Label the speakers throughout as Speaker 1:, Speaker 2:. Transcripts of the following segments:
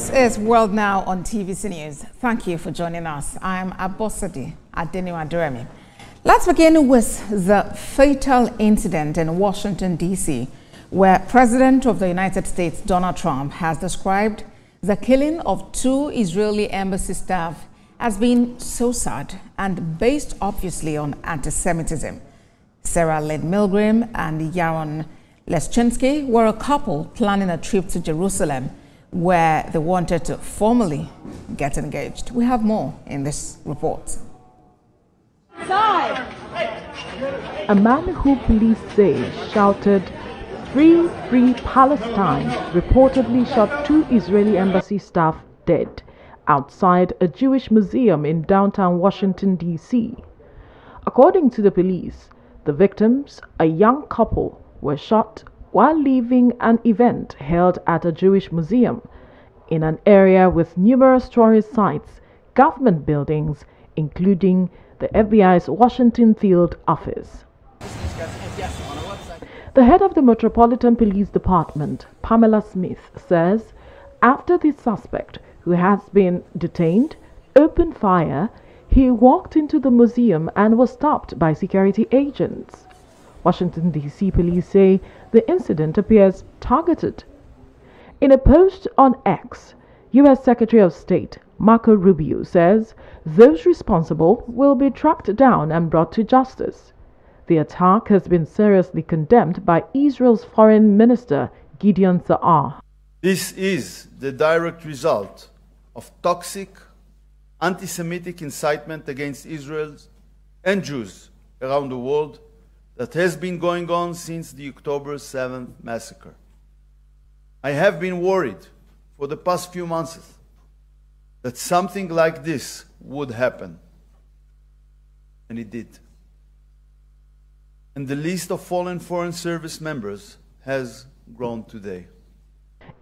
Speaker 1: This is World Now on TVC News. Thank you for joining us. I'm Abosadi Adeniwa. Let's begin with the fatal incident in Washington, D.C., where President of the United States, Donald Trump, has described the killing of 2 Israeli embassy staff as being so sad and based obviously on anti-Semitism. Sarah Lynn Milgram and Yaron Leschinsky were a couple planning a trip to Jerusalem where they wanted to formally get engaged. We have more in this report.
Speaker 2: A man who police say shouted, "Free, free Palestine," reportedly shot 2 Israeli embassy staff dead outside a Jewish museum in downtown Washington, D.C. According to the police, the victims, a young couple, were shot while leaving an event held at a Jewish museum in an area with numerous tourist sites, government buildings, including the FBI's Washington Field office. The head of the Metropolitan Police Department, Pamela Smith, says after the suspect, who has been detained, opened fire, he walked into the museum and was stopped by security agents. Washington, D.C. police say the incident appears targeted. In a post on X, U.S. Secretary of State Marco Rubio says those responsible will be tracked down and brought to justice. The attack has been seriously condemned by Israel's Foreign Minister Gideon Saar.
Speaker 3: This is the direct result of toxic, anti-Semitic incitement against Israel and Jews around the world that has been going on since the October 7th massacre. I have been worried for the past few months that something like this would happen, and it did. And the list of fallen Foreign Service members has grown today.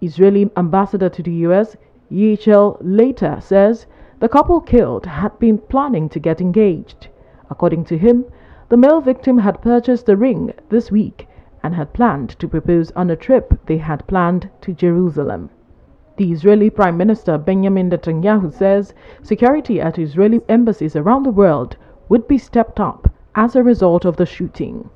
Speaker 2: Israeli ambassador to the U.S., Ejike, later says the couple killed had been planning to get engaged. According to him, the male victim had purchased a ring this week and had planned to propose on a trip they had planned to Jerusalem. The Israeli Prime Minister Benjamin Netanyahu says security at Israeli embassies around the world would be stepped up as a result of the shooting.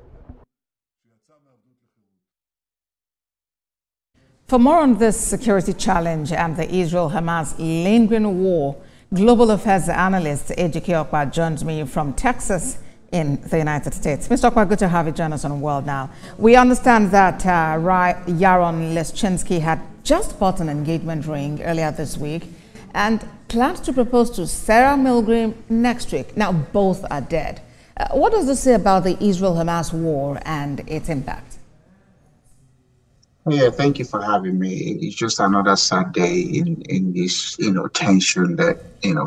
Speaker 1: For more on this security challenge and the Israel-Hamas lingering war, Global Affairs Analyst Ejike Okpa joins me from Texas in the United States. Mr. Okpa, good to have you join us on World Now. We understand that Yaron Leschinsky had just bought an engagement ring earlier this week and plans to propose to Sarah Milgram next week. Now, both are dead. What does this say about the Israel-Hamas war and its impact?
Speaker 4: Yeah, thank you for having me. It's just another sad day in this, tension that,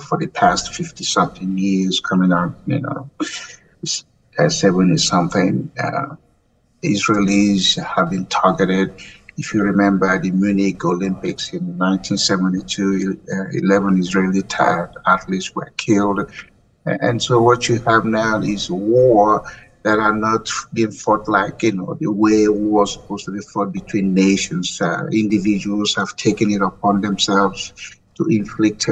Speaker 4: for the past 50-something years coming on, 70-something, Israelis have been targeted. If you remember the Munich Olympics in 1972, 11 Israeli athletes were killed. And so what you have now is war that are not being fought like, the way it was supposed to be fought between nations. Individuals have taken it upon themselves to inflict,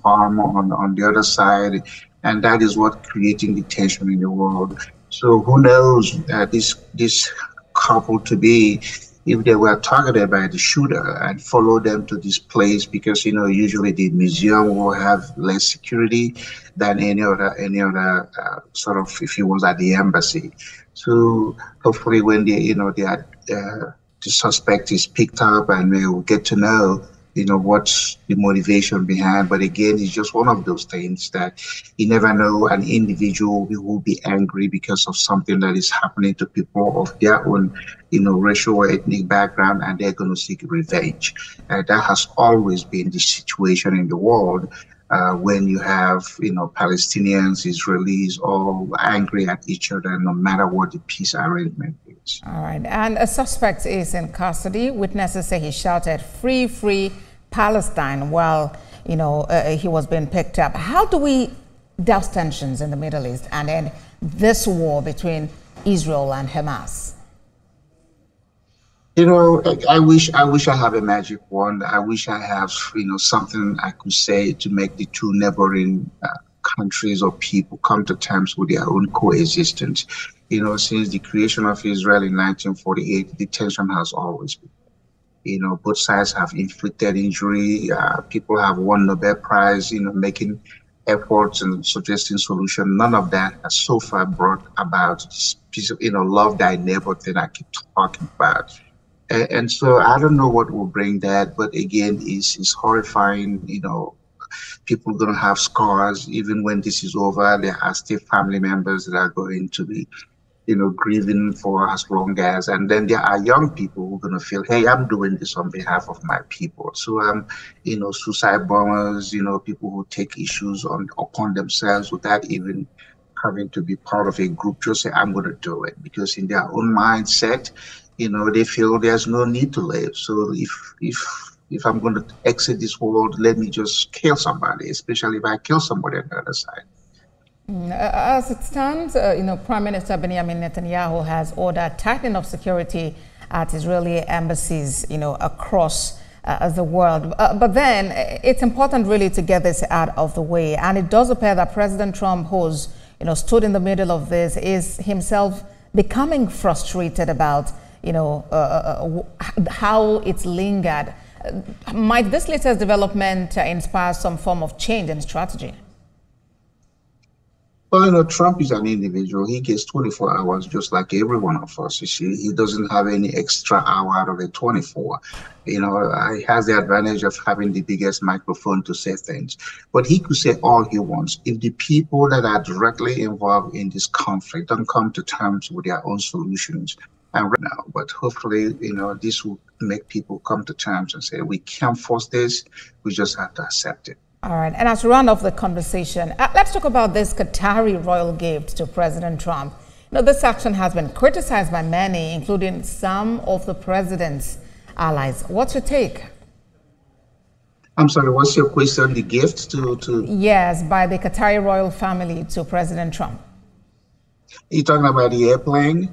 Speaker 4: harm on the other side. And that is what creating the tension in the world. So who knows this couple to be, if they were targeted by the shooter and follow them to this place, because usually the museum will have less security than any other sort of, if he was at the embassy. So hopefully when the suspect is picked up and they will get to know what's the motivation behind. But again, it's just one of those things that you never know. An individual will be angry because of something that is happening to people of their own, racial or ethnic background, and they're going to seek revenge. That has always been the situation in the world when you have, Palestinians, Israelis, all angry at each other, no matter what the peace arrangement is.
Speaker 1: All right. And a suspect is in custody. Witnesses say he shouted, "Free, free Palestine," while, he was being picked up. How do we douse tensions in the Middle East and end this war between Israel and Hamas?
Speaker 4: You know, I wish I have a magic wand. I wish I have, something I could say to make the two neighboring countries or people come to terms with their own coexistence. Since the creation of Israel in 1948, the tension has always been. Both sides have inflicted injury. People have won Nobel Prize, making efforts and suggesting solutions. None of that has so far brought about this piece of, love thy neighbor thing I keep talking about. And so I don't know what will bring that, but again, it's horrifying. People don't have scars. Even when this is over, there are still family members that are going to be, grieving for as long as. And then there are young people who are going to feel, hey, I'm doing this on behalf of my people. So, suicide bombers, people who take issues upon themselves without even having to be part of a group, just say, I'm going to do it. Because in their own mindset, they feel there's no need to live. So if I'm going to exit this world, let me just kill somebody, especially if I kill somebody on the other side.
Speaker 1: As it stands, Prime Minister Benjamin Netanyahu has ordered tightening of security at Israeli embassies, across the world. But then it's important really to get this out of the way. And it does appear that President Trump, who's, stood in the middle of this, is himself becoming frustrated about, how it's lingered. Might this latest development inspire some form of change in strategy?
Speaker 4: Well, Trump is an individual. He gets 24 hours just like every one of us. You see, he doesn't have any extra hour out of the 24. He has the advantage of having the biggest microphone to say things. But he could say all he wants. If the people that are directly involved in this conflict don't come to terms with their own solutions, and right now, but hopefully, this will make people come to terms and say, we can't force this. We just have to accept it.
Speaker 1: All right. And as we round off the conversation, let's talk about this Qatari royal gift to President Trump. This action has been criticized by many, including some of the president's allies. What's your take?
Speaker 4: I'm sorry, what's your question? The gift to...
Speaker 1: Yes, by the Qatari royal family to President Trump.
Speaker 4: You're talking about the airplane?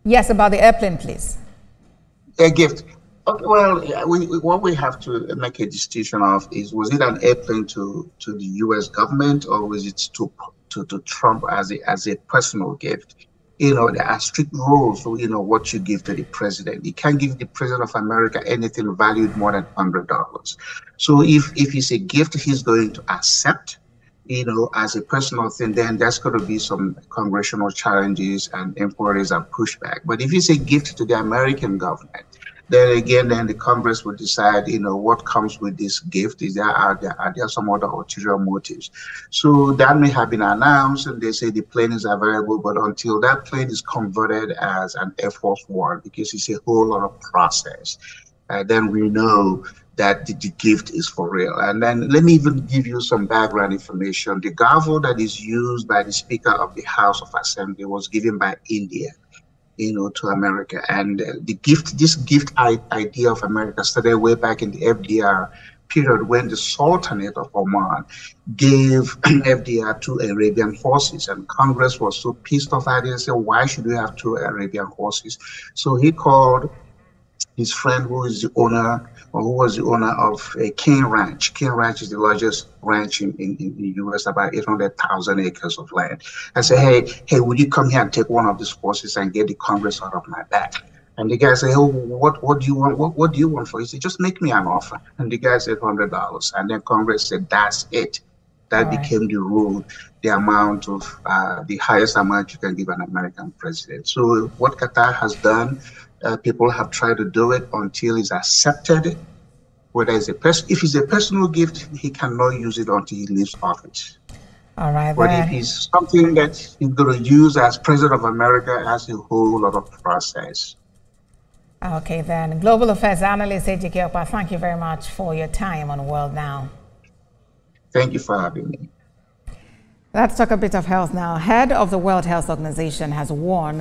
Speaker 1: Yes, about the airplane, please.
Speaker 4: A gift. Okay, well, what we have to make a distinction of is, was it an airplane to the U.S. government, or was it to Trump as a personal gift? There are strict rules for, what you give to the president. You can't give the president of America anything valued more than $100. So if it's a gift he's going to accept, as a personal thing, then there's going to be some congressional challenges and inquiries and pushback. But if it's a gift to the American government, then again, the Congress will decide, what comes with this gift. Are there some other ulterior motives? So that may have been announced, and they say the plane is available, but until that plane is converted as an Air Force One, because it's a whole lot of process, then we know that the gift is for real. And then let me even give you some background information. The gavel that is used by the Speaker of the House of Assembly was given by India, to America. And this gift idea of America started way back in the FDR period, when the Sultanate of Oman gave FDR to Arabian horses. And Congress was so pissed off at it and said, why should we have 2 Arabian horses? So he called his friend who was the owner of a King Ranch. King Ranch is the largest ranch in the U.S., about 800,000 acres of land. I said, hey, would you come here and take one of these horses and get the Congress out of my back? And the guy said, oh, what do you want? What do you want for it? He said, just make me an offer. And the guy said $100. And then Congress said, that's it. That became the rule, the amount of, the highest amount you can give an American president. So what Qatar has done, people have tried to do it until it's accepted. Whether it's if it's a personal gift, he cannot use it until he leaves office.
Speaker 1: All right.
Speaker 4: But if it's something that he's going to use as president of America, has a whole lot of process.
Speaker 1: Okay, then. Global Affairs Analyst Ejike Okpa, thank you very much for your time on World Now.
Speaker 4: Thank you for having me.
Speaker 1: Let's talk a bit of health now. Head of the World Health Organization has warned that